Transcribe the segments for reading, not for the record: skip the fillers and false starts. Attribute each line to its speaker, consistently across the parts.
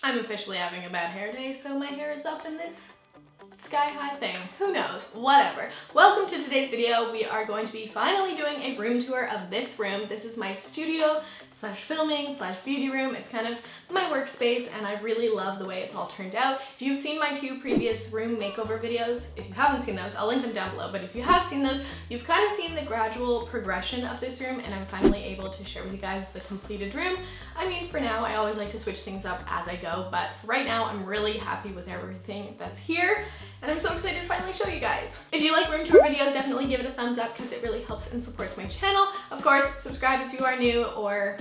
Speaker 1: I'm officially having a bad hair day, so my hair is up in this sky-high thing. Who knows? Whatever. Welcome to today's video. We are going to be finally doing a room tour of this room. This is my studio slash filming slash beauty room. It's kind of my workspace and I really love the way it's all turned out. If you've seen my two previous room makeover videos, if you haven't seen those, I'll link them down below, but if you have seen those, you've kind of seen the gradual progression of this room and I'm finally able to share with you guys the completed room. I mean, for now, I always like to switch things up as I go, but for right now, I'm really happy with everything that's here and I'm so excited to finally show you guys. If you like room tour videos, definitely give it a thumbs up because it really helps and supports my channel. Of course, subscribe if you are new or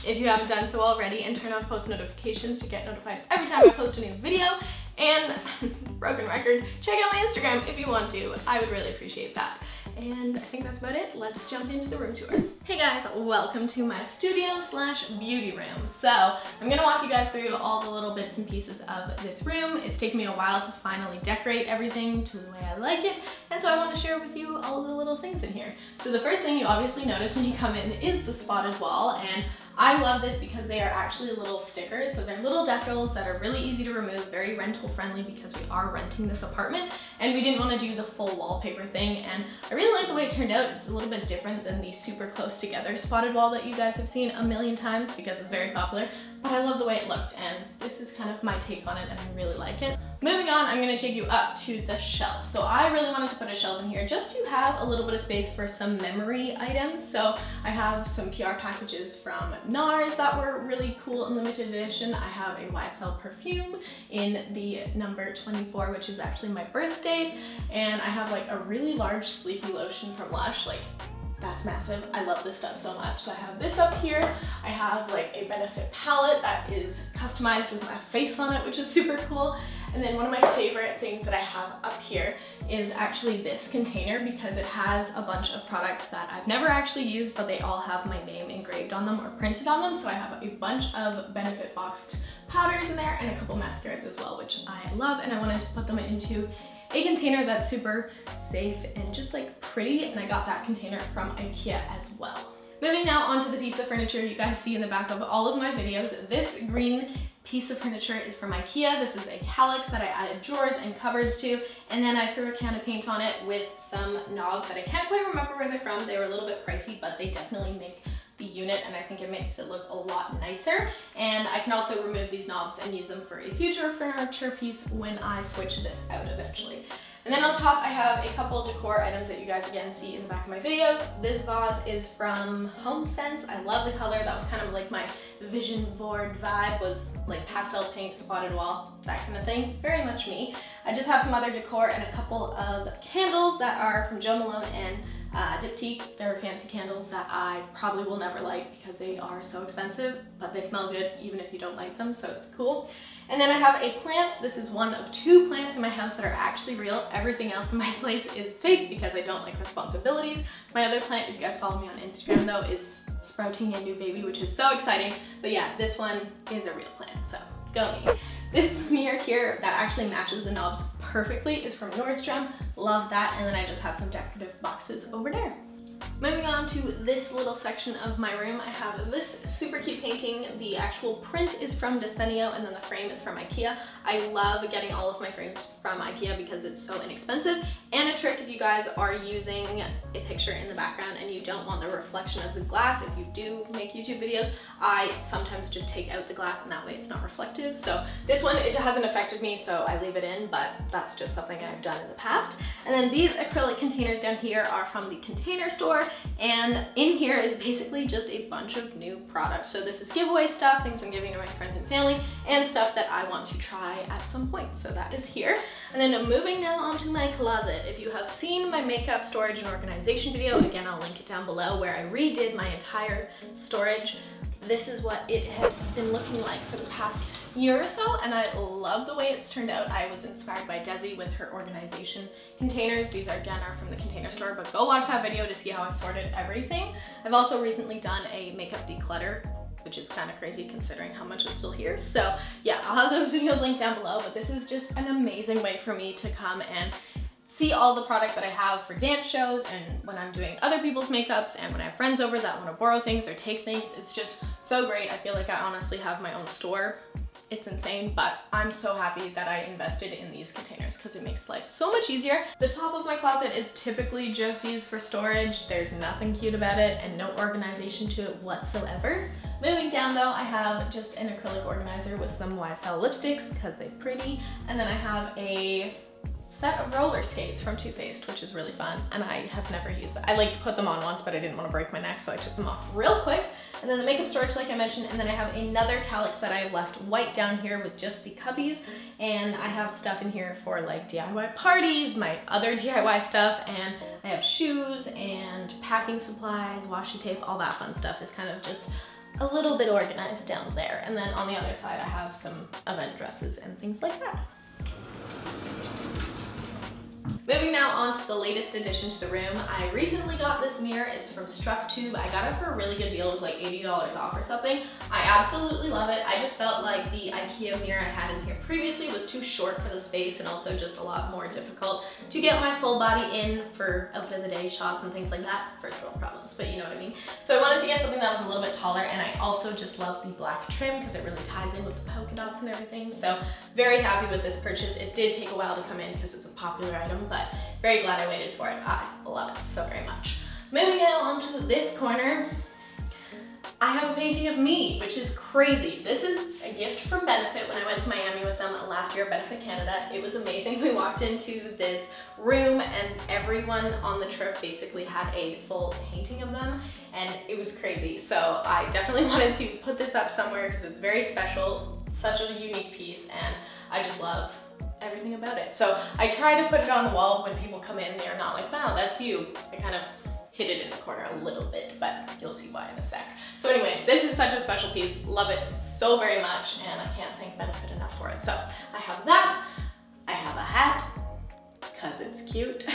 Speaker 1: if you haven't done so already, and turn on post notifications to get notified every time I post a new video. And broken record, check out my Instagram if you want to. I would really appreciate that. And I think that's about it. Let's jump into the room tour. Hey guys, welcome to my studio slash beauty room. So I'm gonna walk you guys through all the little bits and pieces of this room. It's taken me a while to finally decorate everything to the way I like it. And so I want to share with you all the little things in here. So the first thing you obviously notice when you come in is the spotted wall. And I love this because they are actually little stickers. So they're little decals that are really easy to remove, very rental friendly because we are renting this apartment and we didn't want to do the full wallpaper thing. And I really like the way it turned out. It's a little bit different than the super close together spotted wall that you guys have seen a million times because it's very popular. But I love the way it looked and this is kind of my take on it and I really like it. Moving on, I'm going to take you up to the shelf. So I really wanted to put a shelf in here just to have a little bit of space for some memory items. So I have some PR packages from NARS that were really cool and limited edition. I have a YSL perfume in the number 24, which is actually my birthday. And I have like a really large sleepy lotion from Lush. Like, that's massive. I love this stuff so much. So I have this up here. I have like a Benefit palette that is customized with my face on it, which is super cool. And then one of my favorite things that I have up here is actually this container because it has a bunch of products that I've never actually used, but they all have my name engraved on them or printed on them. So I have a bunch of Benefit boxed powders in there and a couple mascaras as well, which I love. And I wanted to put them into a container that's super safe and just like pretty, and I got that container from IKEA as well. Moving now onto the piece of furniture you guys see in the back of all of my videos. This green piece of furniture is from IKEA. This is a calyx that I added drawers and cupboards to, and then I threw a can of paint on it with some knobs that I can't quite remember where they're from. They were a little bit pricey, but they definitely make the unit and I think it makes it look a lot nicer. And I can also remove these knobs and use them for a future furniture piece when I switch this out eventually. And then on top I have a couple decor items that you guys again see in the back of my videos. This vase is from HomeSense. I love the color. That was kind of like my vision board vibe, was like pastel pink, spotted wall, that kind of thing. Very much me. I just have some other decor and a couple of candles that are from Jo Malone and Diptyque. They're fancy candles that I probably will never light because they are so expensive, but they smell good even if you don't like them, so it's cool. And then I have a plant. This is one of two plants in my house that are actually real. Everything else in my place is fake because I don't like responsibilities. My other plant, if you guys follow me on Instagram though, is sprouting a new baby, which is so exciting. But yeah, this one is a real plant, so go me. This mirror here that actually matches the knobs perfectly is from Nordstrom. Love that. And then I just have some decorative boxes over there. Moving on to this little section of my room, I have this super cute painting. The actual print is from Desenio and then the frame is from IKEA. I love getting all of my frames from IKEA because it's so inexpensive. And a trick if you guys are using a picture in the background and you don't want the reflection of the glass, if you do make YouTube videos, I sometimes just take out the glass and that way it's not reflective. So this one, it hasn't affected me, so I leave it in, but that's just something I've done in the past. And then these acrylic containers down here are from the Container Store. And in here is basically just a bunch of new products. So this is giveaway stuff, things I'm giving to my friends and family, and stuff that I want to try at some point. So that is here. And then moving now onto my closet. If you have seen my makeup storage and organization video, again, I'll link it down below, where I redid my entire storage. This is what it has been looking like for the past year or so, and I love the way it's turned out. I was inspired by Desi with her organization containers. These are from the Container Store, but go watch that video to see how I sorted everything. I've also recently done a makeup declutter, which is kind of crazy considering how much is still here. So yeah, I'll have those videos linked down below, but this is just an amazing way for me to come and see all the product that I have for dance shows and when I'm doing other people's makeups and when I have friends over that want to borrow things or take things. It's just so great. I feel like I honestly have my own store It's insane, but I'm so happy that I invested in these containers because it makes life so much easier. The top of my closet is typically just used for storage. There's nothing cute about it and no organization to it whatsoever. Moving down though, I have just an acrylic organizer with some YSL lipsticks because they're pretty. And then I have a set of roller skates from Too Faced, which is really fun, and I have never used them. I like put them on once, but I didn't want to break my neck, so I took them off real quick. And then the makeup storage, like I mentioned, and then I have another Calyx that I have left white down here with just the cubbies, and I have stuff in here for like DIY parties, my other DIY stuff, and I have shoes and packing supplies, washi tape, all that fun stuff is kind of just a little bit organized down there. And then on the other side, I have some event dresses and things like that. Moving now on to the latest addition to the room. I recently got this mirror. It's from StruckTube. I got it for a really good deal. It was like $80 off or something. I absolutely love it. I just felt like the IKEA mirror I had in here previously was too short for the space and also just a lot more difficult to get my full body in for outfit of the day shots and things like that. First world problems, but you know what I mean. So I wanted to get something that was a little bit taller, and I also just love the black trim because it really ties in with the polka dots and everything. So very happy with this purchase. It did take a while to come in because it's a popular item, but very glad I waited for it. I love it so very much. Moving now onto this corner, I have a painting of me, which is crazy. This is a gift from Benefit when I went to Miami with them last year, Benefit Canada. It was amazing. We walked into this room and everyone on the trip basically had a full painting of them, and it was crazy. So I definitely wanted to put this up somewhere because it's very special, such a unique piece, and I just love everything about it. So I try to put it on the wall when people come in. They're not like, wow, that's you. I kind of hid it in the corner a little bit, but you'll see why in a sec. So anyway, this is such a special piece. Love it so very much, and I can't thank Benefit enough for it. So I have that. I have a hat because it's cute.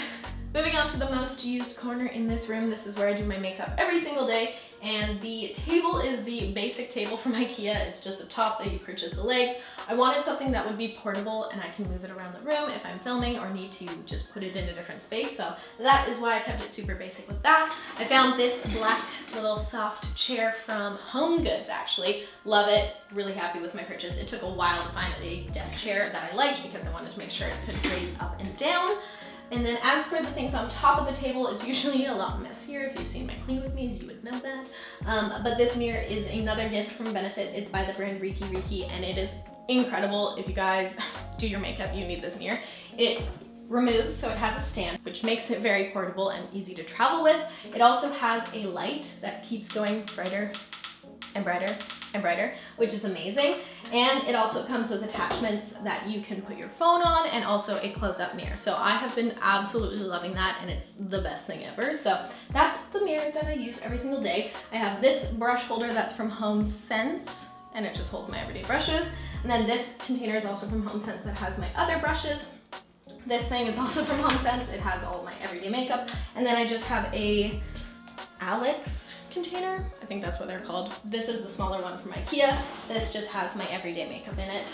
Speaker 1: Moving on to the most used corner in this room. This is where I do my makeup every single day, and the table is the basic table from IKEA. It's just a top that you purchase the legs. I wanted something that would be portable and I can move it around the room if I'm filming or need to just put it in a different space. So that is why I kept it super basic with that. I found this black little soft chair from Home Goods actually. Love it, really happy with my purchase. It took a while to find a desk chair that I liked because I wanted to make sure it could raise up and down. And then as for the things on top of the table, it's usually a lot messier. If you've seen my clean with me's, you would know that. But this mirror is another gift from Benefit. It's by the brand Riki, and it is incredible. If you guys do your makeup, you need this mirror. It removes, so it has a stand, which makes it very portable and easy to travel with. It also has a light that keeps going brighter and brighter and brighter, which is amazing. And it also comes with attachments that you can put your phone on, and also a close-up mirror. So I have been absolutely loving that, and it's the best thing ever. So that's the mirror that I use every single day. I have this brush holder that's from HomeSense, and it just holds my everyday brushes. And then this container is also from HomeSense that has my other brushes. This thing is also from HomeSense. It has all my everyday makeup. And then I just have a Alex container. I think that's what they're called. This is the smaller one from IKEA. This just has my everyday makeup in it.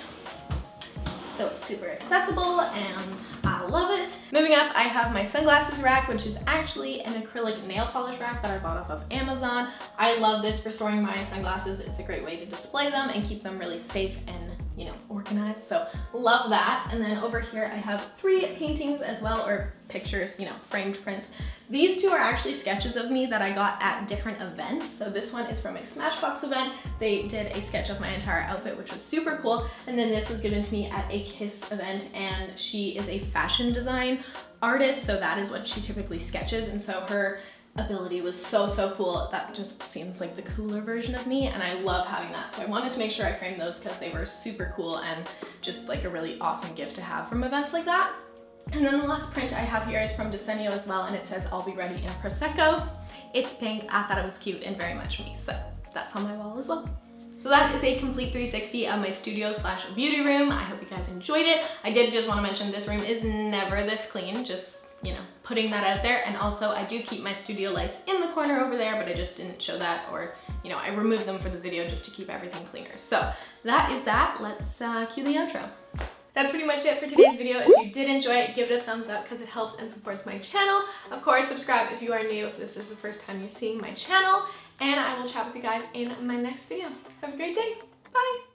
Speaker 1: So it's super accessible and I love it. Moving up, I have my sunglasses rack, which is actually an acrylic nail polish rack that I bought off of Amazon. I love this for storing my sunglasses. It's a great way to display them and keep them really safe and, you know, organized. So love that. And then over here, I have 3 paintings as well, or pictures, you know, framed prints. These 2 are actually sketches of me that I got at different events. So this one is from a Smashbox event. They did a sketch of my entire outfit, which was super cool. And then this was given to me at a Kiss event, and she is a fashion design artist. So that is what she typically sketches. And so her ability was so cool. That just seems like the cooler version of me, and I love having that. So I wanted to make sure I framed those because they were super cool and just like a really awesome gift to have from events like that. And then the last print I have here is from Desenio as well, and it says, "I'll be ready in Prosecco." It's pink. I thought it was cute and very much me, so that's on my wall as well. So that is a complete 360 of my studio slash beauty room. I hope you guys enjoyed it. I did just want to mention this room is never this clean, just, you know, putting that out there. And also I do keep my studio lights in the corner over there, but I just didn't show that, or, you know, I removed them for the video just to keep everything cleaner. So that is that. Let's cue the outro. That's pretty much it for today's video. If you did enjoy it, give it a thumbs up because it helps and supports my channel. Of course, subscribe if you are new, if this is the first time you're seeing my channel, and I will chat with you guys in my next video. Have a great day. Bye.